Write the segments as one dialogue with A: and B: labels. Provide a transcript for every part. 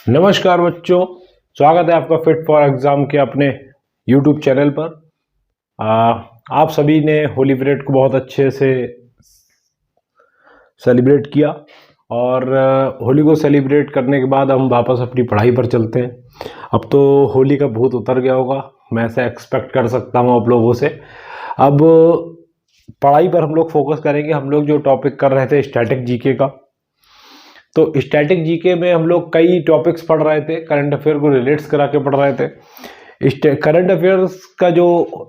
A: नमस्कार बच्चों, स्वागत है आपका फिट फॉर एग्जाम के अपने यूट्यूब चैनल पर। आप सभी ने होली परेड को बहुत अच्छे से सेलिब्रेट किया और होली को सेलिब्रेट करने के बाद हम वापस अपनी पढ़ाई पर चलते हैं। अब तो होली का भूत उतर गया होगा, मैं ऐसा एक्सपेक्ट कर सकता हूँ आप लोगों से। अब पढ़ाई पर हम लोग फोकस करेंगे। हम लोग जो टॉपिक कर रहे थे स्टैटिक जीके का, तो स्टैटिक जीके में हम लोग कई टॉपिक्स पढ़ रहे थे, करंट अफेयर को रिलेट्स करा के पढ़ रहे थे। करंट अफेयर्स का जो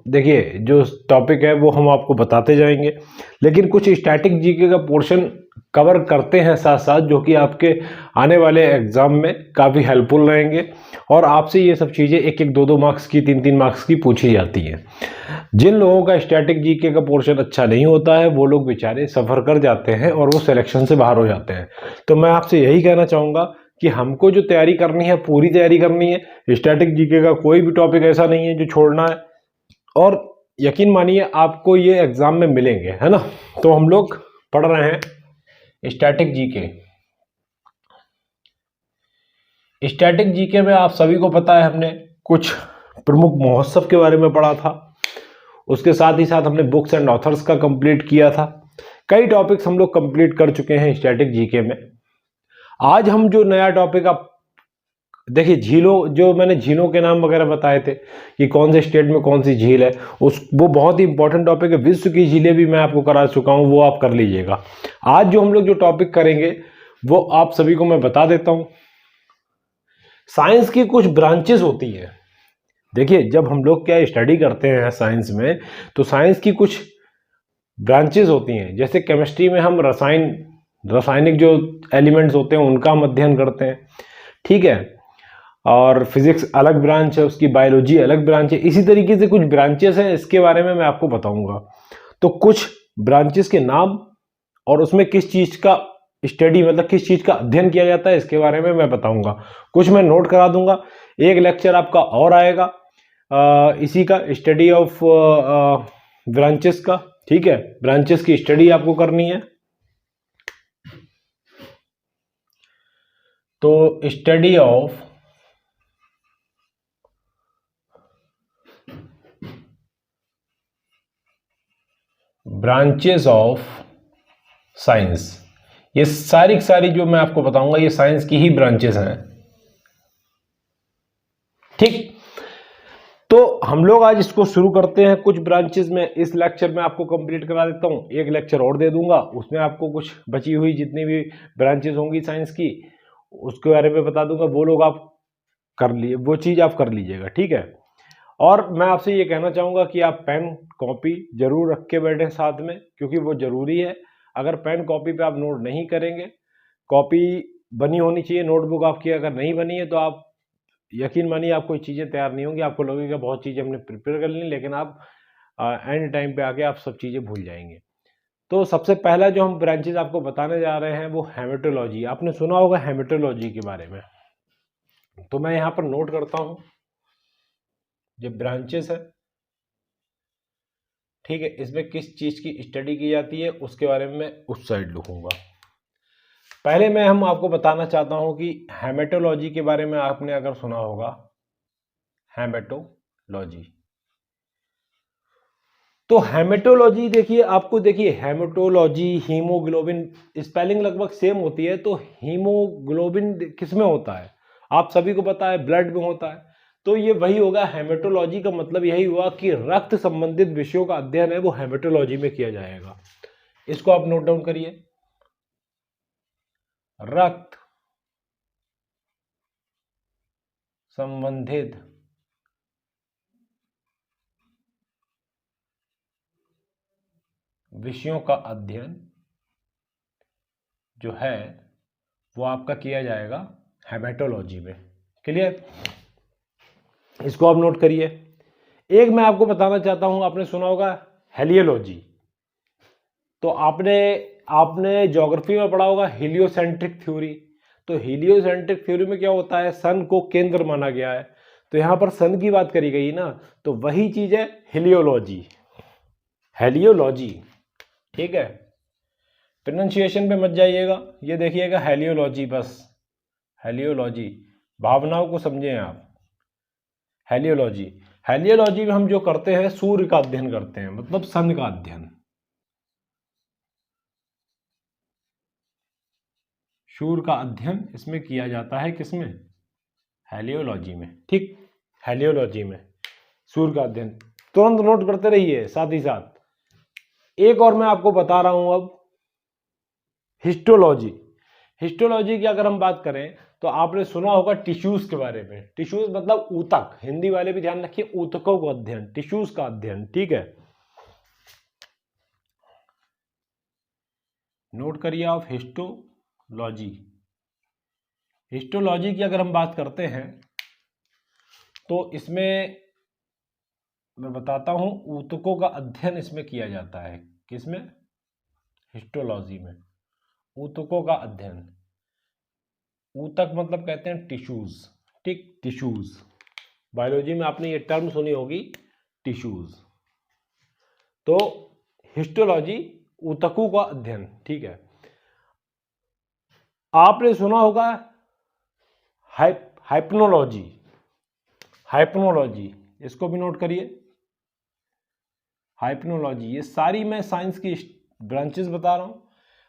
A: देखिए जो टॉपिक है वो हम आपको बताते जाएंगे, लेकिन कुछ स्टैटिक जीके का पोर्शन कवर करते हैं साथ साथ, जो कि आपके आने वाले एग्जाम में काफ़ी हेल्पफुल रहेंगे। और आपसे ये सब चीज़ें एक एक दो दो मार्क्स की, तीन तीन मार्क्स की पूछी जाती हैं। जिन लोगों का स्टैटिक जीके का पोर्शन अच्छा नहीं होता है वो लोग बेचारे सफ़र कर जाते हैं और वो सिलेक्शन से बाहर हो जाते हैं। तो मैं आपसे यही कहना चाहूँगा कि हमको जो तैयारी करनी है पूरी तैयारी करनी है। स्टैटिक जीके का कोई भी टॉपिक ऐसा नहीं है जो छोड़ना है, और यकीन मानिए आपको ये एग्जाम में मिलेंगे, है ना। तो हम लोग पढ़ रहे हैं स्टैटिक जीके। स्टैटिक जीके में आप सभी को पता है हमने कुछ प्रमुख महोत्सव के बारे में पढ़ा था, उसके साथ ही साथ हमने बुक्स एंड ऑथर्स का कंप्लीट किया था। कई टॉपिक्स हम लोग कंप्लीट कर चुके हैं स्टैटिक जीके में। आज हम जो नया टॉपिक आप देखिए, झीलों, जो मैंने झीलों के नाम वगैरह बताए थे कि कौन से स्टेट में कौन सी झील है, वो बहुत ही इंपॉर्टेंट टॉपिक है। विश्व की झीलें भी मैं आपको करा चुका हूं, वो आप कर लीजिएगा। आज जो हम लोग जो टॉपिक करेंगे वो आप सभी को मैं बता देता हूं। साइंस की कुछ ब्रांचेस होती हैं। देखिए, जब हम लोग क्या स्टडी करते हैं साइंस में, तो साइंस की कुछ ब्रांचेस होती हैं। जैसे केमिस्ट्री में हम रासायनिक जो एलिमेंट्स होते हैं उनका हम अध्ययन करते हैं, ठीक है। और फिजिक्स अलग ब्रांच है उसकी, बायोलॉजी अलग ब्रांच है। इसी तरीके से कुछ ब्रांचेस हैं, इसके बारे में मैं आपको बताऊंगा। तो कुछ ब्रांचेस के नाम और उसमें किस चीज का स्टडी, मतलब किस चीज का अध्ययन किया जाता है, इसके बारे में मैं बताऊंगा। कुछ मैं नोट करा दूंगा। एक लेक्चर आपका और आएगा इसी का, स्टडी ऑफ ब्रांचेस का, ठीक है। ब्रांचेस की स्टडी आपको करनी है। तो study of branches of science, ये सारी की सारी जो मैं आपको बताऊंगा ये साइंस की ही ब्रांचेस हैं, ठीक। तो हम लोग आज इसको शुरू करते हैं। कुछ ब्रांचेस में इस लेक्चर में आपको कंप्लीट करा देता हूं, एक लेक्चर और दे दूंगा, उसमें आपको कुछ बची हुई जितनी भी ब्रांचेस होंगी साइंस की उसके बारे में बता दूंगा। वो लोग आप कर लिए, वो चीज आप कर लीजिएगा, ठीक है। और मैं आपसे ये कहना चाहूंगा कि आप पेन कॉपी जरूर रख के बैठे साथ में, क्योंकि वो जरूरी है। अगर पेन कॉपी पे आप नोट नहीं करेंगे, कॉपी बनी होनी चाहिए, नोटबुक आपकी अगर नहीं बनी है तो आप यकीन मानिए आप कोई चीज़ें तैयार नहीं होंगी। आपको लगेगा बहुत चीज़ें हमने प्रिपेयर कर ली, लेकिन आप एंड टाइम पे आके आप सब चीज़ें भूल जाएंगे। तो सबसे पहला जो हम ब्रांचेस आपको बताने जा रहे हैं वो हेमेटोलॉजी। आपने सुना होगा हेमेटोलॉजी के बारे में, तो मैं यहाँ पर नोट करता हूँ जो ब्रांचेस है, ठीक है। इसमें किस चीज़ की स्टडी की जाती है उसके बारे में मैं उस साइड लिखूंगा। पहले मैं हम आपको बताना चाहता हूं कि हेमेटोलॉजी के बारे में आपने अगर सुना होगा, हेमेटोलॉजी। तो हेमेटोलॉजी देखिए, आपको देखिए हेमेटोलॉजी, हीमोग्लोबिन स्पेलिंग लगभग सेम होती है। तो हीमोग्लोबिन किस में होता है आप सभी को पता है, ब्लड में होता है। तो ये वही होगा, हेमेटोलॉजी का मतलब यही हुआ कि रक्त संबंधित विषयों का अध्ययन है वो हेमेटोलॉजी में किया जाएगा। इसको आप नोट डाउन करिए, रक्त संबंधित विषयों का अध्ययन जो है वो आपका किया जाएगा हेमेटोलॉजी में। क्लियर, इसको आप नोट करिए। एक मैं आपको बताना चाहता हूं, आपने सुना होगा हेलियोलॉजी। तो आपने आपने ज्योग्राफी में पढ़ा होगा हीलियोसेंट्रिक थ्योरी। तो हीलियोसेंट्रिक थ्योरी में क्या होता है, सन को केंद्र माना गया है, तो यहां पर सन की बात करी गई ना, तो वही चीज है हेलियोलॉजी, हेलियोलॉजी, ठीक है। प्रोनाउंसिएशन पे मत जाइएगा, ये देखिएगा हेलियोलॉजी, बस हेलियोलॉजी। भावनाओं को समझें आप। हेलियोलॉजी, हेलियोलॉजी में हम जो करते हैं सूर्य का अध्ययन करते हैं, मतलब सन का अध्ययन। सूर्य का अध्ययन इसमें किया जाता है, किसमें? हेलियोलॉजी में। ठीक, हेलियोलॉजी में सूर्य का अध्ययन। तुरंत नोट करते रहिए। साथ ही साथ एक और मैं आपको बता रहा हूं अब, हिस्टोलॉजी। हिस्टोलॉजी की अगर हम बात करें तो आपने सुना होगा टिश्यूज के बारे में। टिश्यूज मतलब ऊतक, हिंदी वाले भी ध्यान रखिए, ऊतकों का अध्ययन, टिश्यूज का अध्ययन। ठीक है, नोट करिए आप, हिस्टोलॉजी। हिस्टोलॉजी की अगर हम बात करते हैं तो इसमें मैं बताता हूं, ऊतकों का अध्ययन इसमें किया जाता है। किसमें? हिस्टोलॉजी में ऊतकों का अध्ययन। ऊतक मतलब कहते हैं टिश्यूज। ठीक, टिश्यूज। बायोलॉजी में आपने ये टर्म सुनी होगी, टिश्यूज। तो हिस्टोलॉजी ऊतकों का अध्ययन। ठीक है, आपने सुना होगा हाइप्नोलॉजी। हाइप्नोलॉजी, इसको भी नोट करिए। हाइप्नोलॉजी, ये सारी मैं साइंस की ब्रांचेस बता रहा हूं।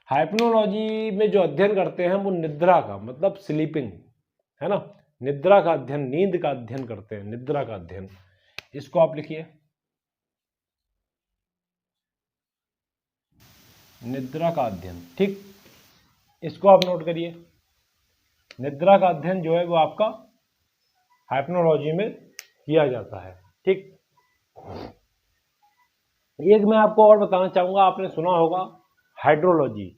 A: हाइप्नोलॉजी में जो अध्ययन करते हैं वो निद्रा का, मतलब स्लीपिंग, है ना, निद्रा का अध्ययन, नींद का अध्ययन करते हैं, निद्रा का अध्ययन। इसको आप लिखिए, निद्रा का अध्ययन। ठीक, इसको आप नोट करिए। निद्रा का अध्ययन जो है वो आपका हाइप्नोलॉजी में किया जाता है। ठीक, एक मैं आपको और बताना चाहूंगा, आपने सुना होगा हाइड्रोलॉजी।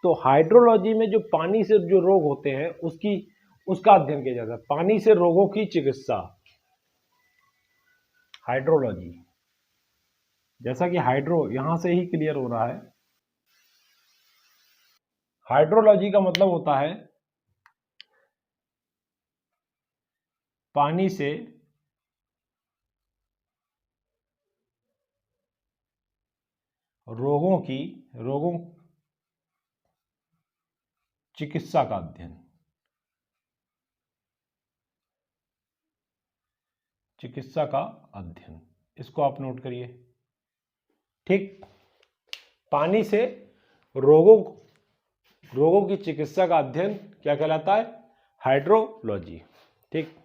A: तो हाइड्रोलॉजी में जो पानी से जो रोग होते हैं उसका अध्ययन किया जाता है, पानी से रोगों की चिकित्सा, हाइड्रोलॉजी। जैसा कि हाइड्रो यहां से ही क्लियर हो रहा है, हाइड्रोलॉजी का मतलब होता है पानी से रोगों चिकित्सा का अध्ययन, चिकित्सा का अध्ययन। इसको आप नोट करिए। ठीक, पानी से रोगों की चिकित्सा का अध्ययन क्या कहलाता है? हाइड्रोलॉजी। ठीक,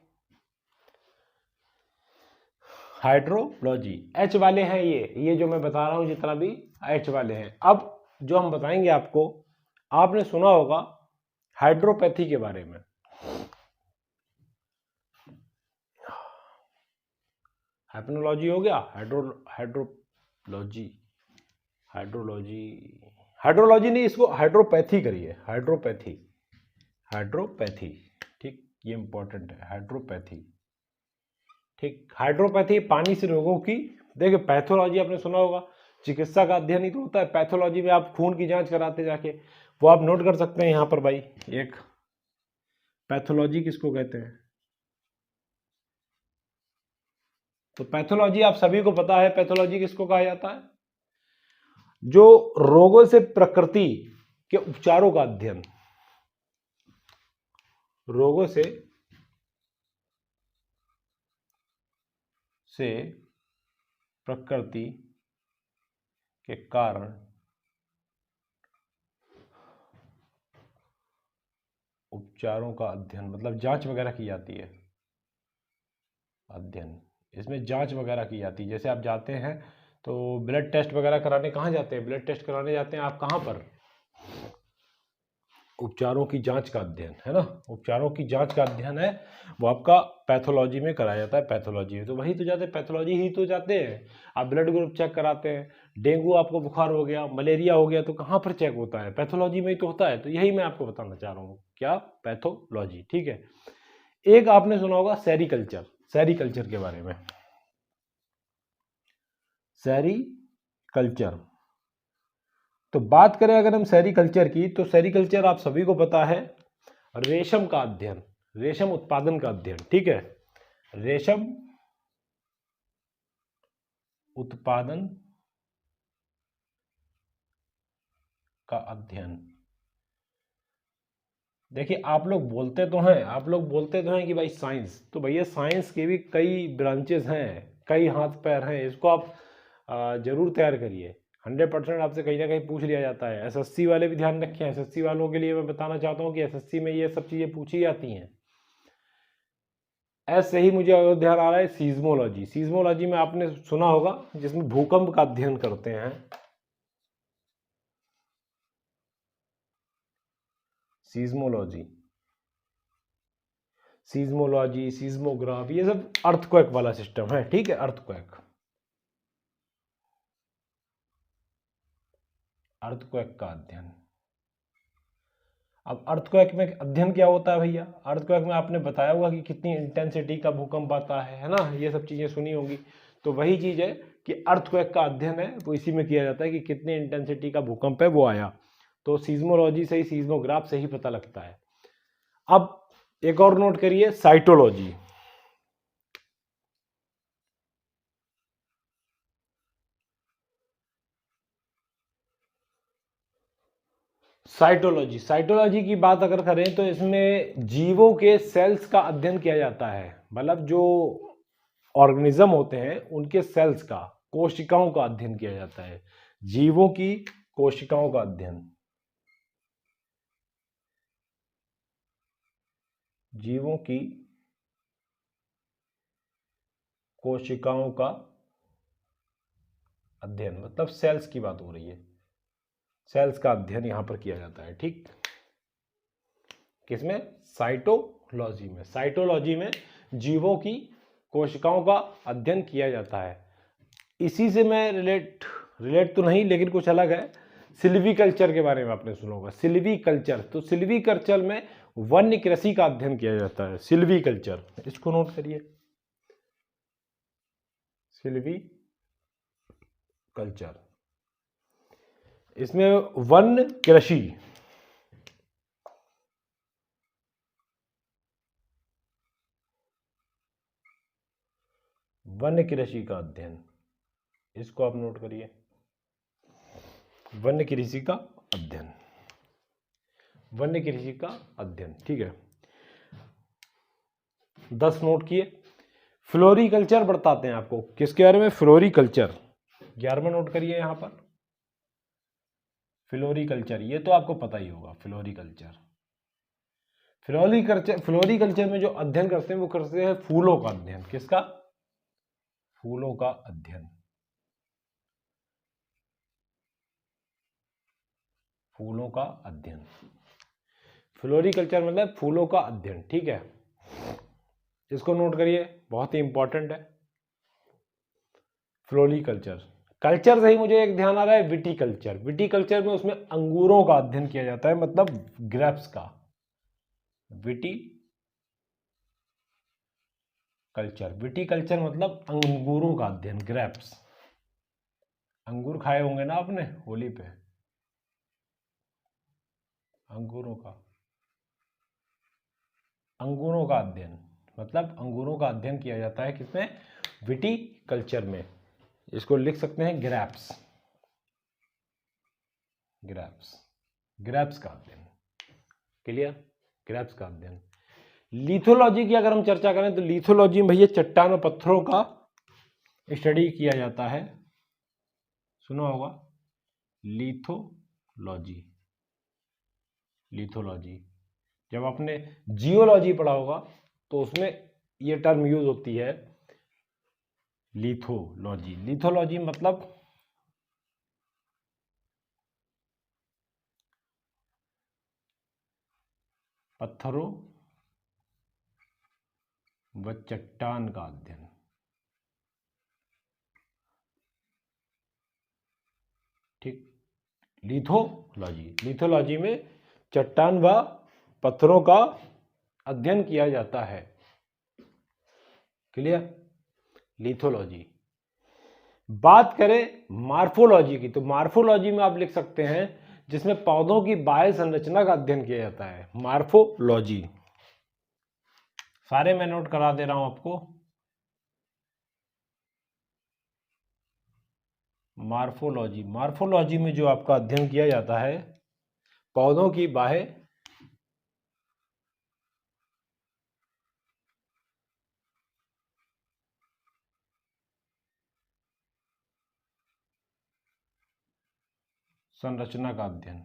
A: हाइड्रोलॉजी। एच वाले हैं ये जो मैं बता रहा हूं जितना भी एच वाले हैं। अब जो हम बताएंगे आपको, आपने सुना होगा हाइड्रोपैथी के बारे में। हाइप्नोलॉजी हो गया, हाइड्रोलॉजी, हाइड्रोलॉजी, हाइड्रोलॉजी नहीं, इसको हाइड्रोपैथी करिए, हाइड्रोपैथी, हाइड्रोपैथी। ठीक, ये इंपॉर्टेंट है, हाइड्रोपैथी। ठीक, हाइड्रोपैथी पानी से रोगों की, देखिए पैथोलॉजी आपने सुना होगा, चिकित्सा का अध्ययन ही तो होता है। पैथोलॉजी में आप खून की जांच कराते जाके, वो आप नोट कर सकते हैं यहां पर भाई। एक पैथोलॉजी किसको कहते हैं? तो पैथोलॉजी आप सभी को पता है, पैथोलॉजी किसको कहा जाता है? जो रोगों से प्रकृति के उपचारों का अध्ययन, रोगों से प्रकृति के कारण उपचारों का अध्ययन, मतलब जांच वगैरह की जाती है, अध्ययन। इसमें जांच वगैरह की जाती है। जैसे आप जाते हैं तो ब्लड टेस्ट वगैरह कराने कहाँ जाते हैं? ब्लड टेस्ट कराने जाते हैं आप कहाँ पर? उपचारों की जांच का अध्ययन, है ना, उपचारों की जांच का अध्ययन है वो आपका पैथोलॉजी में कराया जाता है। पैथोलॉजी में तो वही तो जाते हैं, पैथोलॉजी ही तो जाते हैं। आप ब्लड ग्रुप चेक कराते हैं, डेंगू आपको बुखार हो गया, मलेरिया हो गया, तो कहाँ पर चेक होता है? पैथोलॉजी में ही तो होता है। तो यही मैं आपको बताना चाह रहा हूँ, क्या? पैथोलॉजी। ठीक है, एक आपने सुना होगा सेरिकल्चर, सेरिकल्चर के बारे में। सेरिकल्चर, तो बात करें अगर हम सेरिकल्चर की, तो सेरिकल्चर आप सभी को पता है, रेशम का अध्ययन, रेशम उत्पादन का अध्ययन। ठीक है, रेशम उत्पादन का अध्ययन। देखिए आप लोग बोलते तो हैं कि भाई साइंस, तो भैया साइंस के भी कई ब्रांचेस हैं, कई हाथ पैर हैं, इसको आप जरूर तैयार करिए। 100% आपसे कहीं ना कहीं पूछ लिया जाता है। एसएससी वाले भी ध्यान रखें, एसएससी वालों के लिए मैं बताना चाहता हूँ कि एसएससी में ये सब चीज़ें पूछी जाती हैं। ऐसे ही मुझे और ध्यान आ रहा है सीज्मोलॉजी। सीज्मोलॉजी में आपने सुना होगा, जिसमें भूकंप का अध्ययन करते हैं। सीज्मोलॉजी, सीज्मोलॉजी, सीज्मोग्राफ, ये सब अर्थक्वेक वाला सिस्टम है, ठीक है। अर्थक्वेक, अर्थक्वेक का अध्ययन। अब अर्थक्वेक में अध्ययन क्या होता है भैया? अर्थक्वेक में आपने बताया होगा कि कितनी इंटेंसिटी का भूकंप आता है ना, ये सब चीजें सुनी होंगी। तो वही चीज है कि अर्थक्वेक का अध्ययन है, वो इसी में किया जाता है कि कितनी इंटेंसिटी का भूकंप है वो आया। तो सीज्मोलॉजी से ही, सीज्मोग्राफ से ही पता लगता है। अब एक और नोट करिए, साइटोलॉजी। साइटोलॉजी, साइटोलॉजी की बात अगर करें तो इसमें जीवों के सेल्स का अध्ययन किया जाता है। मतलब जो ऑर्गेनिज्म होते हैं उनके सेल्स का, कोशिकाओं का अध्ययन किया जाता है। जीवों की कोशिकाओं का अध्ययन, जीवों की कोशिकाओं का अध्ययन, मतलब सेल्स की बात हो रही है। सेल्स का अध्ययन यहां पर किया जाता है, ठीक। किसमें? साइटोलॉजी में। साइटोलॉजी में जीवों की कोशिकाओं का अध्ययन किया जाता है। इसी से मैं रिलेट तो नहीं, लेकिन कुछ अलग है। सिल्वीकल्चर के बारे में आपने सुना होगा, सिल्वीकल्चर। तो सिल्वीकल्चर में वन्य कृषि का अध्ययन किया जाता है, सिल्वीकल्चर। इसको नोट करिए, सिल्वीकल्चर। इसमें वन्य कृषि, वन्य कृषि का अध्ययन, इसको आप नोट करिए, वन्य कृषि का अध्ययन, वन्य कृषि का अध्ययन, ठीक है। 10 नोट किए। फ्लोरीकल्चर बताते हैं आपको, किसके बारे में? फ्लोरीकल्चर। 11वां नोट करिए यहां पर, फ्लोरीकल्चर। ये तो आपको पता ही होगा, फ्लोरीकल्चर। फ्लोरीकल्चर में जो अध्ययन करते हैं वो करते हैं फूलों का अध्ययन। किसका? फूलों का अध्ययन, फूलों का अध्ययन। फ्लोरीकल्चर मतलब फूलों का अध्ययन, ठीक है। इसको नोट करिए, बहुत ही इंपॉर्टेंट है फ्लोरीकल्चर। कल्चर से ही मुझे एक ध्यान आ रहा है, विटीकल्चर। विटीकल्चर में उसमें अंगूरों का अध्ययन किया जाता है, मतलब ग्रेप्स का। विटीकल्चर, विटीकल्चर मतलब अंगूरों का अध्ययन, ग्रेप्स। अंगूर खाए होंगे ना आपने होली पे, अंगूरों का, अंगूरों का अध्ययन, मतलब अंगूरों का अध्ययन किया जाता है किसमें? विटीकल्चर में। इसको लिख सकते हैं ग्रेप्स, ग्रेप्स, ग्रेप्स का अध्ययन। क्लियर? ग्रेप्स का अध्ययन। लिथोलॉजी की अगर हम चर्चा करें तो लिथोलॉजी में भैया चट्टान और पत्थरों का स्टडी किया जाता है। सुना होगा, लिथोलॉजी, लिथोलॉजी। जब आपने जियोलॉजी पढ़ा होगा तो उसमें ये टर्म यूज होती है, लिथोलॉजी। लिथोलॉजी मतलब पत्थरों व चट्टान का अध्ययन, ठीक। लिथोलॉजी, लिथोलॉजी में चट्टान व पत्थरों का अध्ययन किया जाता है। क्लियर? लिथोलॉजी। बात करें मार्फोलॉजी की, तो मार्फोलॉजी में आप लिख सकते हैं जिसमें पौधों की बाह्य संरचना का अध्ययन किया जाता है, मार्फोलॉजी। सारे मैं नोट करा दे रहा हूं आपको। मार्फोलॉजी, मार्फोलॉजी में जो आपका अध्ययन किया जाता है पौधों की बाह्य संरचना का अध्ययन।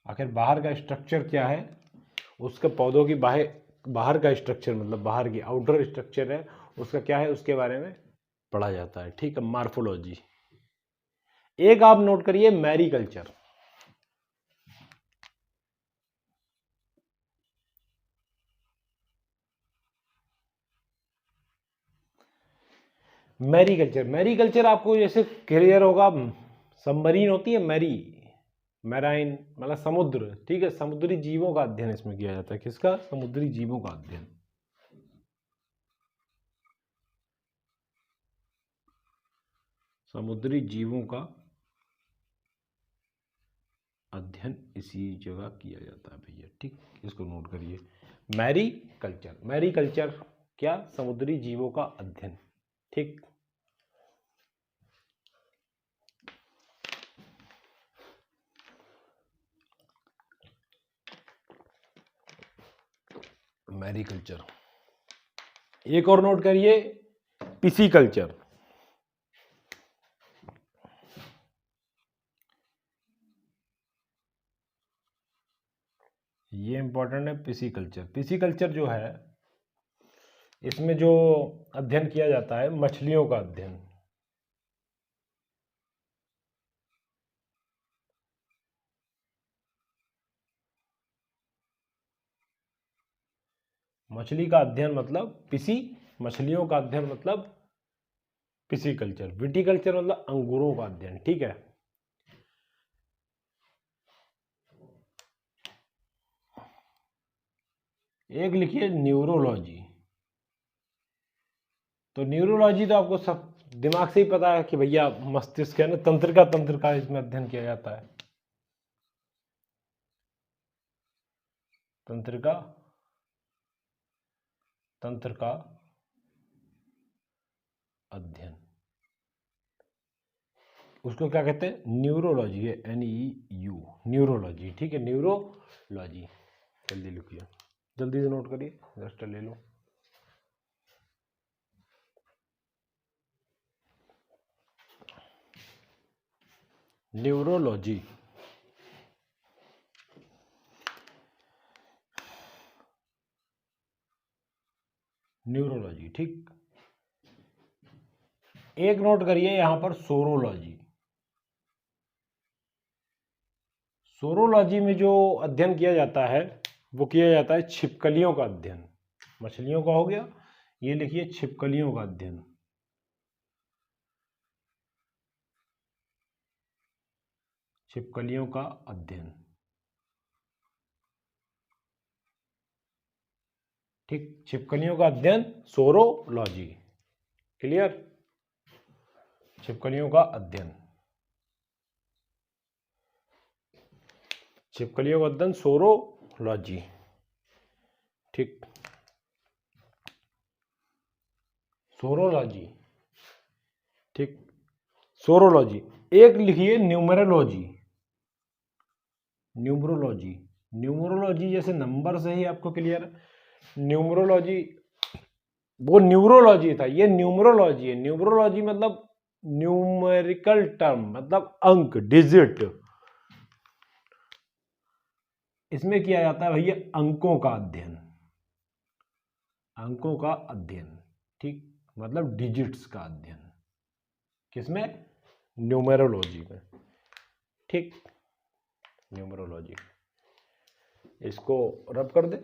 A: आखिर बाहर का स्ट्रक्चर क्या है, उसके पौधों की बाहर का स्ट्रक्चर मतलब बाहर की आउटर स्ट्रक्चर है उसका क्या है, उसके बारे में पढ़ा जाता है। ठीक है, मार्फोलॉजी। एक आप नोट करिए, मैरीकल्चर। मैरीकल्चर आपको जैसे क्लियर होगा, सबमरीन होती है मैराइन मतलब समुद्र। ठीक है, समुद्री जीवों का अध्ययन इसमें किया जाता है। किसका? समुद्री जीवों का अध्ययन। समुद्री जीवों का अध्ययन इसी जगह किया जाता है भैया। ठीक, इसको नोट करिए, मैरीकल्चर क्या? समुद्री जीवों का अध्ययन। ठीक, मैरीकल्चर। एक और नोट करिए, पिसीकल्चर। ये इंपॉर्टेंट है, पिसीकल्चर जो है इसमें जो अध्ययन किया जाता है मछलियों का अध्ययन। मछली का अध्ययन मतलब मछलियों का अध्ययन मतलब पिसीकल्चर। विटिकल्चर मतलब अंगूरों का अध्ययन। ठीक है, एक लिखिए न्यूरोलॉजी। तो न्यूरोलॉजी तो आपको सब दिमाग से ही पता है कि भैया मस्तिष्क है ना, तंत्र का इसमें अध्ययन किया जाता है। तंत्र का अध्ययन, उसको क्या कहते हैं? न्यूरोलॉजी है, NEU, न्यूरोलॉजी। ठीक है, न्यूरोलॉजी। जल्दी लिखिए, जल्दी से नोट करिए, रजिस्टर ले लो। न्यूरोलॉजी। ठीक, एक नोट करिए यहां पर सोरोलॉजी। सोरोलॉजी में जो अध्ययन किया जाता है वो किया जाता है छिपकलियों का अध्ययन। मछलियों का हो गया, ये लिखिए छिपकलियों का अध्ययन। छिपकलियों का अध्ययन। ठीक, छिपकलियों का अध्ययन सोरोलॉजी। क्लियर? छिपकलियों का अध्ययन, छिपकलियों का अध्ययन सोरोलॉजी। ठीक, सोरोलॉजी। ठीक, सोरोलॉजी। एक लिखिए न्यूमरोलॉजी। न्यूमरोलॉजी जैसे नंबर से ही आपको क्लियर है। न्यूमरोलॉजी वो न्यूरोलॉजी था, ये न्यूमरोलॉजी है। न्यूमरोलॉजी मतलब न्यूमेरिकल टर्म मतलब अंक, डिजिट। इसमें किया जाता है भैया अंकों का अध्ययन, अंकों का अध्ययन। ठीक, मतलब डिजिट्स का अध्ययन। किसमें? न्यूमेरोलॉजी में। ठीक, न्यूमरोलॉजी। इसको रब कर दे।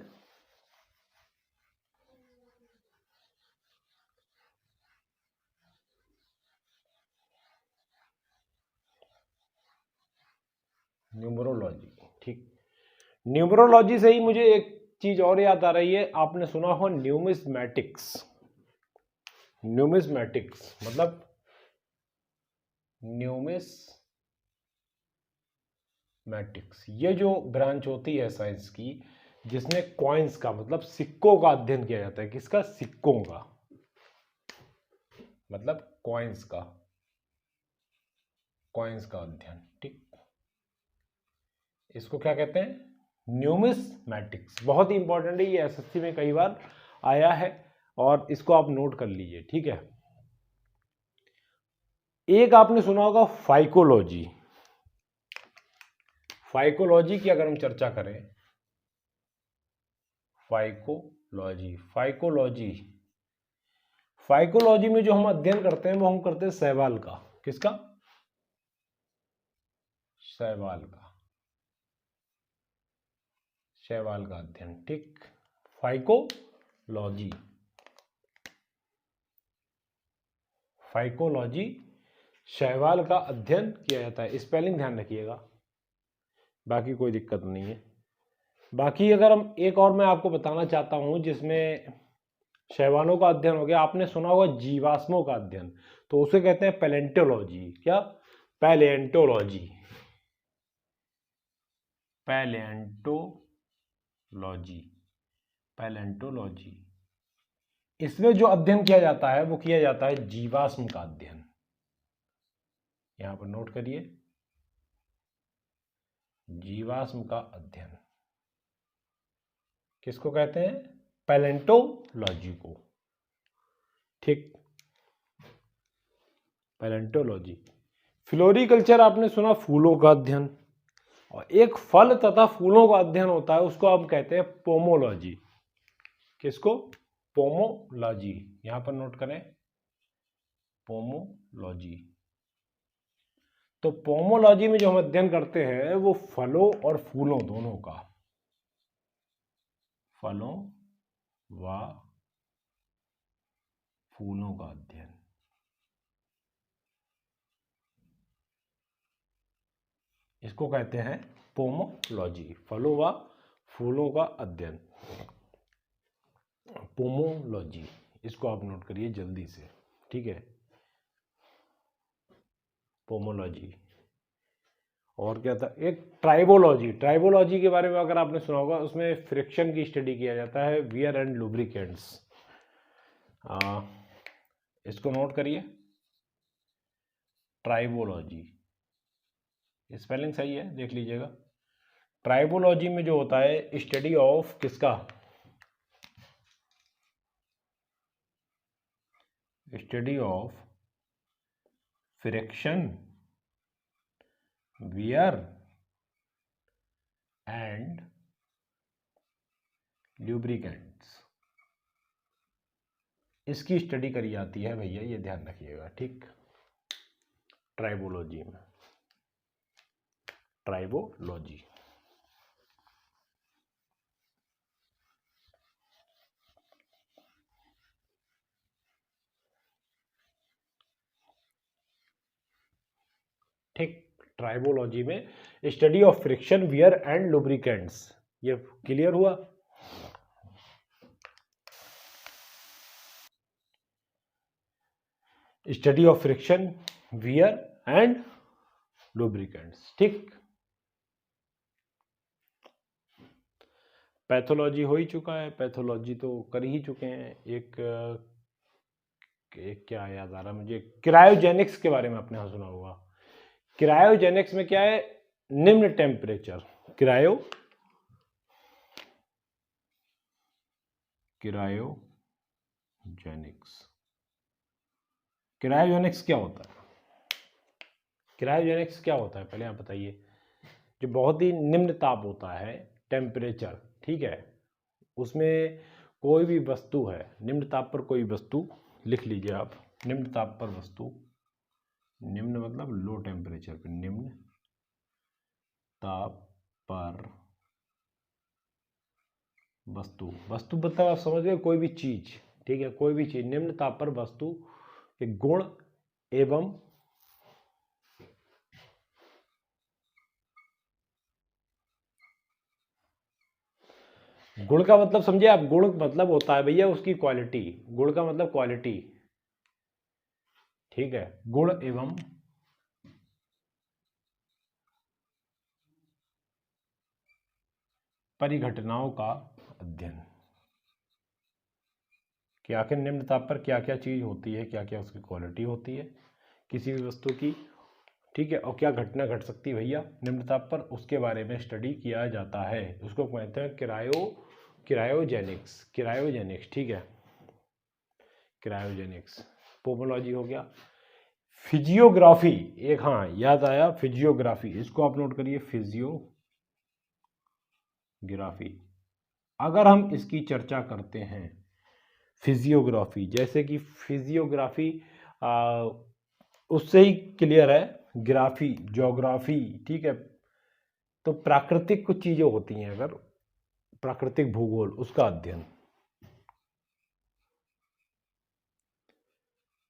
A: न्यूमरोलॉजी। ठीक, न्यूमरोलॉजी से ही मुझे एक चीज और याद आ रही है, आपने सुना हो न्यूमिस्मैटिक्स। न्यूमिस्मैटिक्स मतलब न्यूमिस्मैटिक्स, ये जो ब्रांच होती है साइंस की जिसमें कॉइन्स का मतलब सिक्कों का अध्ययन किया जाता है। किसका? सिक्कों का, मतलब कॉइन्स का अध्ययन। ठीक, इसको क्या कहते हैं? न्यूमिस्मैटिक्स। बहुत ही इंपॉर्टेंट है, ये SSC में कई बार आया है और इसको आप नोट कर लीजिए। ठीक है, एक आपने सुना होगा फाइकोलॉजी। फाइकोलॉजी की अगर हम चर्चा करें, फाइकोलॉजी फाइकोलॉजी फाइकोलॉजी में जो हम अध्ययन करते हैं वो हम करते हैं सहवाल का। किसका? सहवाल का। सहवाल का अध्ययन, ठीक। फाइकोलॉजी, फाइकोलॉजी सहवाल का अध्ययन किया जाता है। स्पेलिंग ध्यान रखिएगा, बाकी कोई दिक्कत नहीं है। बाकी अगर हम एक और मैं आपको बताना चाहता हूं जिसमें शैवालों का अध्ययन हो गया, आपने सुना होगा जीवाश्मों का अध्ययन, तो उसे कहते हैं पैलेंटोलॉजी। क्या? Palaeontology, palaeontology, palaeontology. इसमें जो अध्ययन किया जाता है वो किया जाता है जीवाश्म का अध्ययन। यहां पर नोट करिए, जीवाश्म का अध्ययन किसको कहते हैं? पैलेंटोलॉजी को, ठीक। पैलेंटोलॉजी। फ्लोरिकल्चर आपने सुना, फूलों का अध्ययन। और एक फल तथा फूलों का अध्ययन होता है, उसको हम कहते हैं पोमोलॉजी। किसको? पोमोलॉजी। यहां पर नोट करें, पोमोलॉजी। तो पोमोलॉजी में जो हम अध्ययन करते हैं वो फलों और फूलों दोनों का, फलों व फूलों का अध्ययन। इसको कहते हैं पोमोलॉजी, फलों व फूलों का अध्ययन, पोमोलॉजी। इसको आप नोट करिए जल्दी से, ठीक है, पोमोलॉजी। और क्या था? एक ट्राइबोलॉजी। ट्राइबोलॉजी के बारे में अगर आपने सुना होगा, उसमें फ्रिक्शन की स्टडी किया जाता है, वियर एंड लुब्रिकेंट्स। इसको नोट करिए, ट्राइबोलॉजी। स्पेलिंग सही है, देख लीजिएगा। ट्राइबोलॉजी में जो होता है स्टडी ऑफ किसका? Study of friction, wear and lubricants. इसकी स्टडी करी जाती है भैया, ये ध्यान रखिएगा, ठीक। ट्राइबोलॉजी में, ट्राइबोलॉजी। ठीक। ट्राइबोलॉजी में study of friction, wear and lubricants. ये क्लियर हुआ? Study of friction, wear and lubricants, ठीक। पैथोलॉजी हो ही चुका है, पैथोलॉजी तो कर ही चुके हैं। एक क्या याद आ रहा मुझे, क्रायोजेनिक्स के बारे में आपने सुना होगा। क्रायोजेनिक्स में क्या है? निम्न टेम्परेचर। क्रायोजेनिक्स क्या होता है? क्रायोजेनिक्स क्या होता है पहले आप बताइए। जो बहुत ही निम्न ताप होता है, टेम्परेचर, ठीक है, उसमें कोई भी वस्तु है, निम्न ताप पर कोई वस्तु, लिख लीजिए आप, निम्न ताप पर वस्तु, निम्न मतलब लो टेम्परेचर पर, निम्न ताप पर वस्तु, वस्तु मतलब आप समझ गए, कोई भी चीज, ठीक है, कोई भी चीज, निम्न ताप पर वस्तु के गुण एवं गुण का मतलब समझे आप, गुण मतलब होता है भैया उसकी क्वालिटी, गुण का मतलब क्वालिटी, ठीक है, गुण एवं परिघटनाओं का अध्ययन, कि आखिर निम्न ताप पर क्या क्या चीज होती है, क्या क्या उसकी क्वालिटी होती है किसी भी वस्तु की, ठीक है, और क्या घटना घट सकती है भैया निम्न ताप पर, उसके बारे में स्टडी किया जाता है। उसको कहते हैं क्रायोजेनिक्स, ठीक है, क्रायोजेनिक्स। पोमोलॉजी हो गया। फिजियोग्राफी, एक हाँ याद आया, फिजियोग्राफी, इसको आप नोट करिए, फिजियोग्राफी। अगर हम इसकी चर्चा करते हैं, फिजियोग्राफी, जैसे कि फिजियोग्राफी उससे ही क्लियर है, ग्राफी, ज्योग्राफी, ठीक है। तो प्राकृतिक कुछ चीजें होती हैं, अगर प्राकृतिक भूगोल, उसका अध्ययन,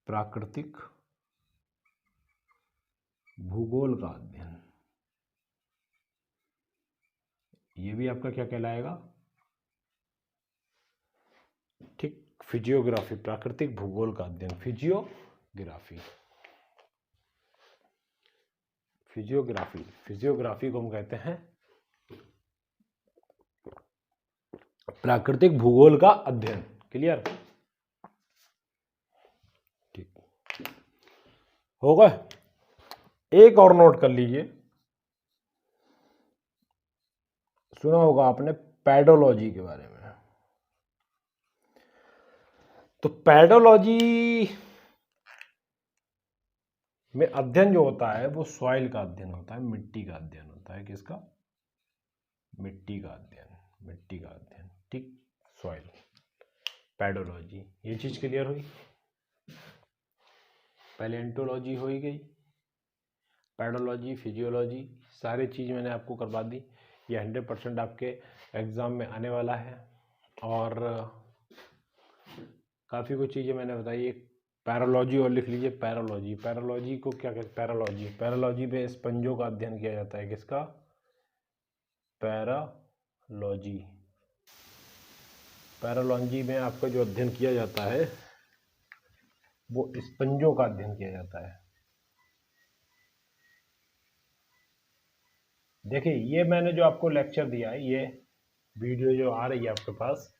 A: प्राकृतिक भूगोल का अध्ययन, ये भी आपका क्या कहलाएगा, ठीक, फिजियोग्राफी, प्राकृतिक भूगोल का अध्ययन, फिजियोग्राफी। फिजियोग्राफी, फिजियोग्राफी को हम कहते हैं प्राकृतिक भूगोल का अध्ययन। क्लियर, ठीक हो गए। एक और नोट कर लीजिए, सुना होगा आपने पैडोलॉजी के बारे में। तो पैडोलॉजी में अध्ययन जो होता है वो सॉइल का अध्ययन होता है, मिट्टी का अध्ययन होता है। किसका? मिट्टी का अध्ययन, मिट्टी का अध्ययन, ठीक, सॉइल, पैडोलॉजी। ये चीज क्लियर हुई। पैलेंटोलॉजी हो ही गई, पैडोलॉजी, फिजियोलॉजी, सारी चीज मैंने आपको करवा दी। ये 100% आपके एग्जाम में आने वाला है। और काफ़ी कुछ चीज़ें मैंने बताई। एक पैरोलॉजी और लिख लीजिए, पैरोलॉजी। पैरोलॉजी को क्या कहते हैं? पैरोलॉजी, पैरोलॉजी में स्पंजों का अध्ययन किया जाता है। किसका? पैरोलॉजी। पैरोलॉजी में आपका जो अध्ययन किया जाता है वो स्पंजों का अध्ययन किया जाता है। देखिए, ये मैंने जो आपको लेक्चर दिया है, ये वीडियो जो आ रही है आपके पास,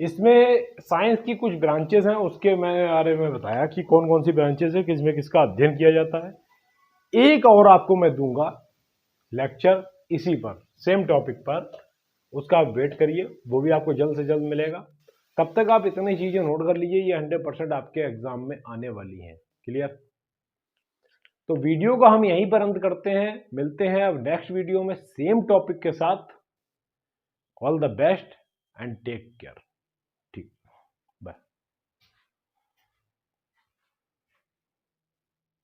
A: इसमें साइंस की कुछ ब्रांचेस हैं, उसके मैंने बारे में बताया कि कौन कौन सी ब्रांचेस है, किसमें किसका अध्ययन किया जाता है। एक और आपको मैं दूंगा लेक्चर इसी पर, सेम टॉपिक पर, उसका आप वेट करिए, वो भी आपको जल्द से जल्द मिलेगा। तब तक आप इतनी चीजें नोट कर लीजिए, ये 100% आपके एग्जाम में आने वाली हैं। क्लियर? तो वीडियो को हम यहीं पर अंत करते हैं, मिलते हैं अब नेक्स्ट वीडियो में सेम टॉपिक के साथ। All the best and take care.